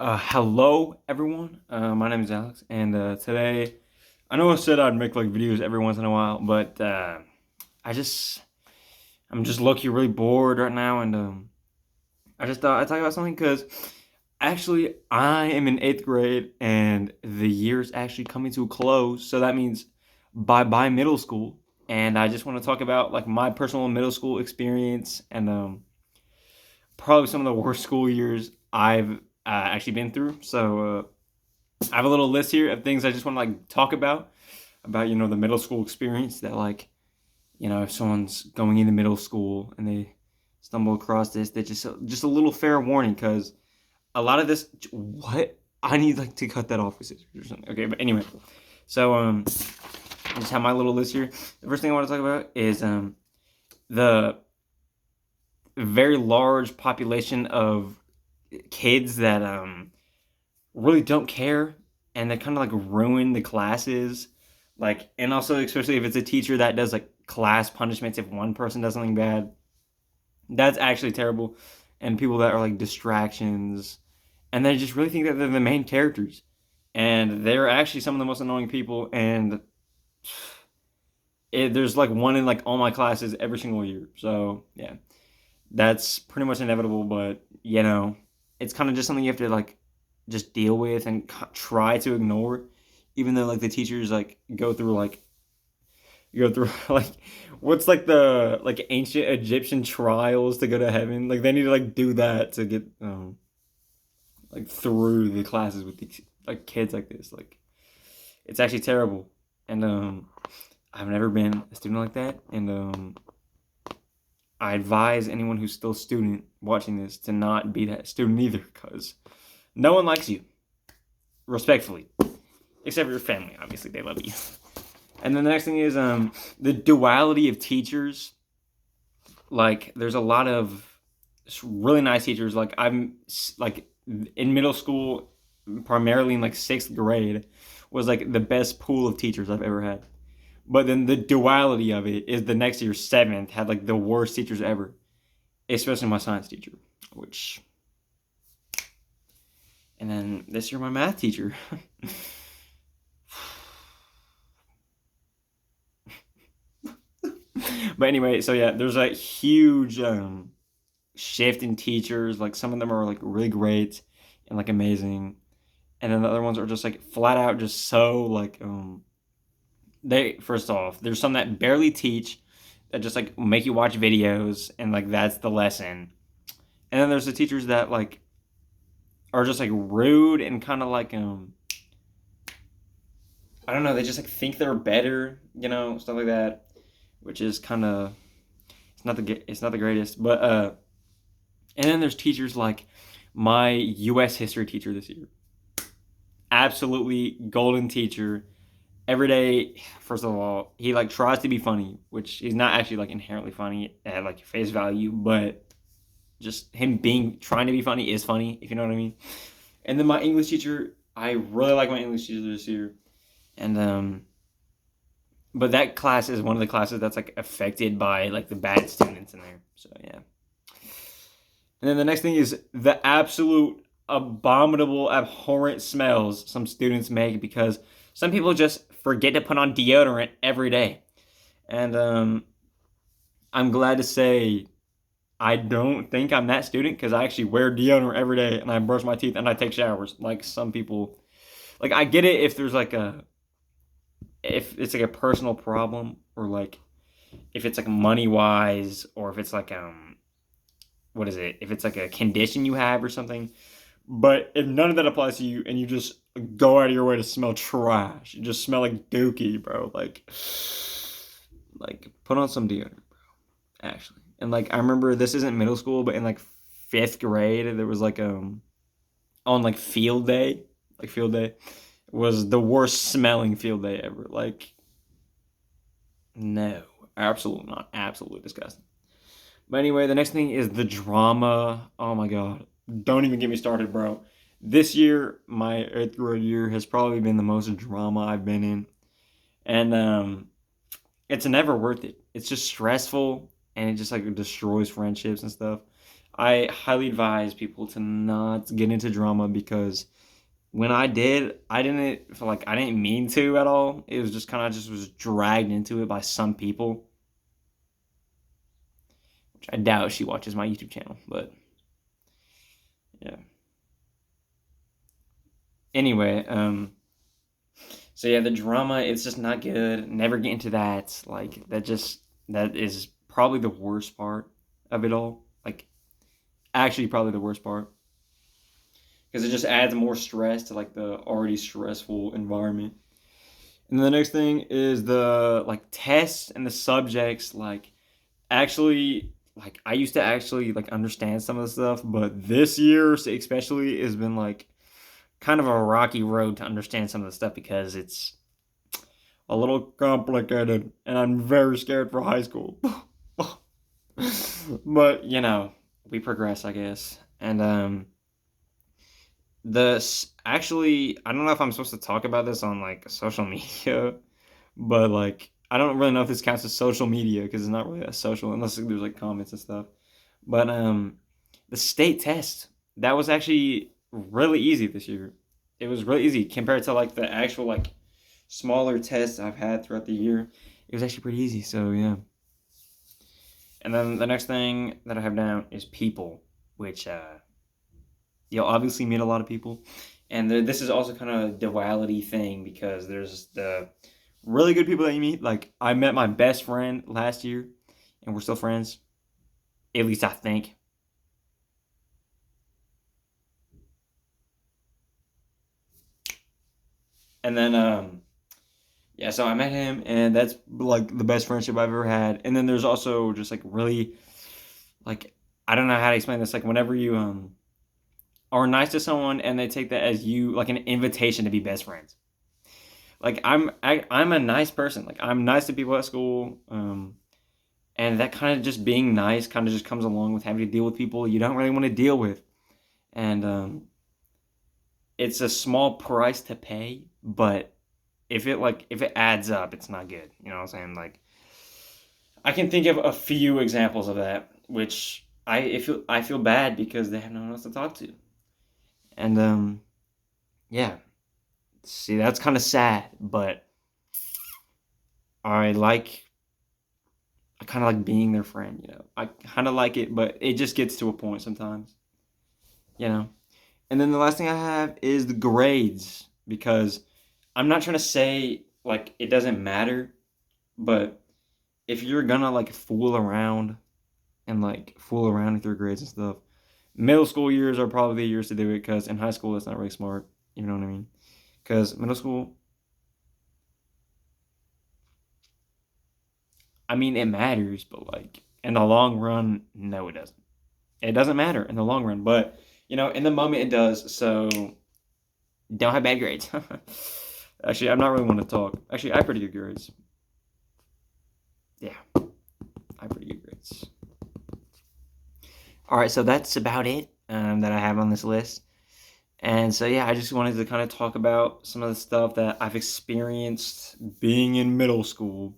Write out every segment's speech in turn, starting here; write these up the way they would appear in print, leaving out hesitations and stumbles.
Hello everyone. My name is Alex, and today I know I said I'd make like videos every once in a while, but I just I'm just low-key really bored right now, and I just thought I'd talk about something because actually I am in eighth grade, and the year's actually coming to a close, so that means bye bye middle school, and I just want to talk about like my personal middle school experience and probably some of the worst school years I've actually been through. So I have a little list here of things I just want to like talk about the middle school experience that like if someone's going into middle school and they stumble across this, they just a little fair warning because a lot of this what I need like to cut that off with scissors or something. Okay, but anyway, so I just have my little list here. The first thing I want to talk about is the very large population of kids that really don't care and they kind of like ruin the classes, like, and also especially if it's a teacher that does like class punishments if one person does something bad, that's actually terrible. And people that are like distractions, and they just really think that they're the main characters, and they're actually some of the most annoying people. And there's like one in like all my classes every single year, so yeah, that's pretty much inevitable. But it's kind of just something you have to like just deal with and try to ignore, even though like the teachers like go through like what's like the like ancient Egyptian trials to go to heaven. Like they need to like do that to get like through the classes with the like kids like this. Like it's actually terrible, and I've never been a student like that, and I advise anyone who's still a student watching this to not be that student either, because no one likes you, respectfully, except for your family. Obviously, they love you. And then the next thing is the duality of teachers. Like, there's a lot of really nice teachers. Like, I'm like in middle school, primarily in like sixth grade, was like the best pool of teachers I've ever had. But then the duality of it is the next year, seventh, had like the worst teachers ever, especially my science teacher, which. And then this year, my math teacher. But anyway, so yeah, there's a huge shift in teachers. Like some of them are like really great and like amazing, and then the other ones are just like flat out just so like they first off there's some that barely teach, that just like make you watch videos and like that's the lesson, and then there's the teachers that like are just like rude and kind of like I don't know, they just like think they're better, stuff like that, which is kind of it's not the greatest. But and then there's teachers like my U.S. history teacher this year, absolutely golden teacher. Every day, first of all, he like tries to be funny, which he's not actually like inherently funny at like face value, but just him being trying to be funny is funny, if you know what I mean. And then my English teacher, I really like my English teacher this year, and but that class is one of the classes that's like affected by like the bad students in there. So yeah. And then the next thing is the absolute abominable, abhorrent smells some students make because some people just forget to put on deodorant every day. And I'm glad to say I don't think I'm that student because I actually wear deodorant every day and I brush my teeth and I take showers. Like some people, like I get it if it's like a personal problem, or like if it's like money wise, or if it's like what is it? If it's like a condition you have or something. But if none of that applies to you and you just go out of your way to smell trash, you just smell like dookie, bro. Like put on some deodorant, actually. And like I remember this isn't middle school, but in like fifth grade, there was like on like field day was the worst smelling field day ever. Like no, absolutely not, absolutely disgusting. But anyway, the next thing is the drama. Oh my god. Don't even get me started, bro. This year, my eighth grade year, has probably been the most drama I've been in. And it's never worth it. It's just stressful and it just like destroys friendships and stuff. I highly advise people to not get into drama because when I did, I didn't feel like I didn't mean to at all. It was just kind of just was dragged into it by some people, which I doubt she watches my YouTube channel, but yeah. Anyway, so yeah, the drama, it's just not good. Never get into that. Like that is probably the worst part of it all. Like actually probably the worst part because it just adds more stress to like the already stressful environment. And the next thing is the like tests and the subjects. Like actually, like I used to actually like understand some of the stuff, but this year especially has been like kind of a rocky road to understand some of the stuff because it's a little complicated, and I'm very scared for high school. But we progress, I guess. And this actually, I don't know if I'm supposed to talk about this on like social media, but like I don't really know if this counts as social media because it's not really that social unless there's like comments and stuff. But the state test that was actually really easy this year. It was really easy compared to like the actual like smaller tests I've had throughout the year. It was actually pretty easy. So yeah. And then the next thing that I have down is people, which you'll obviously meet a lot of people, and this is also kind of a duality thing because there's the really good people that you meet. Like I met my best friend last year, and we're still friends. At least I think. And then yeah, so I met him, and that's like the best friendship I've ever had. And then there's also just like really like I don't know how to explain this. Like whenever you are nice to someone and they take that as you like an invitation to be best friends. Like I'm a nice person. Like I'm nice to people at school. And that kind of just being nice kind of just comes along with having to deal with people you don't really want to deal with. And it's a small price to pay, but if it adds up, it's not good. You know what I'm saying? Like I can think of a few examples of that, which I feel bad because they have no one else to talk to. And yeah, see that's kind of sad, but I like I kind of like being their friend. I kind of like it, but it just gets to a point sometimes. You know. And then the last thing I have is the grades because I'm not trying to say like it doesn't matter, but if you're gonna like fool around and like fool around with your grades and stuff, middle school years are probably the years to do it because in high school it's not really smart. You know what I mean? Because middle school, I mean, it matters, but like in the long run, no, it doesn't. It doesn't matter in the long run, but in the moment it does. So don't have bad grades. Actually, I'm not really one to talk. Actually, I have pretty good grades. Yeah, I have pretty good grades. All right, so that's about it that I have on this list. And so, yeah, I just wanted to kind of talk about some of the stuff that I've experienced being in middle school,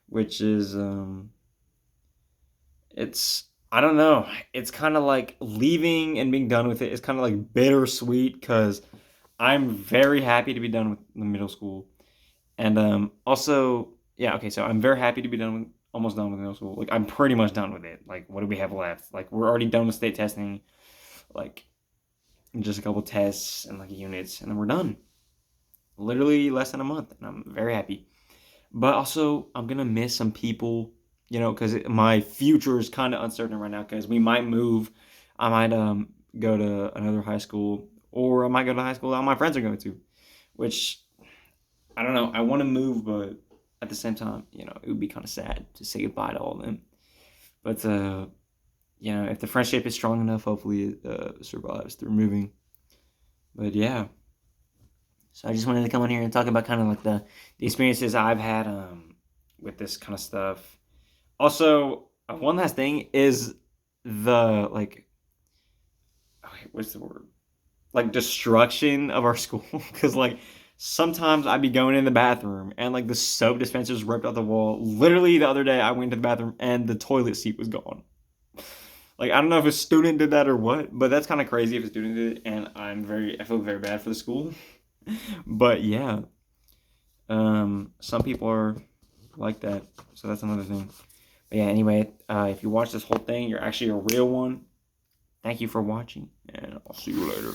which is, it's, I don't know, it's kind of like leaving and being done with it is kind of like bittersweet because I'm very happy to be done with the middle school. And also, yeah, okay, so I'm very happy to be done with, almost done with middle school. Like, I'm pretty much done with it. Like, what do we have left? Like, we're already done with state testing. Like, just a couple tests and like units, and then we're done. Literally less than a month, and I'm very happy. But also, I'm gonna miss some people, because my future is kind of uncertain right now. Because we might move, I might go to another high school, or I might go to high school that all my friends are going to, which I don't know. I want to move, but at the same time, it would be kind of sad to say goodbye to all of them. But if the friendship is strong enough, hopefully it survives through moving. But yeah, so I just wanted to come on here and talk about kind of like the experiences I've had with this kind of stuff. Also, one last thing is the like, okay, what's the word? Like destruction of our school, because like sometimes I'd be going in the bathroom and like the soap dispenser's ripped out the wall. Literally the other day I went to the bathroom and the toilet seat was gone. Like, I don't know if a student did that or what, but that's kind of crazy if a student did it, and I feel very bad for the school. But yeah, some people are like that, so that's another thing. But yeah, anyway, if you watch this whole thing, you're actually a real one. Thank you for watching, and I'll see you later.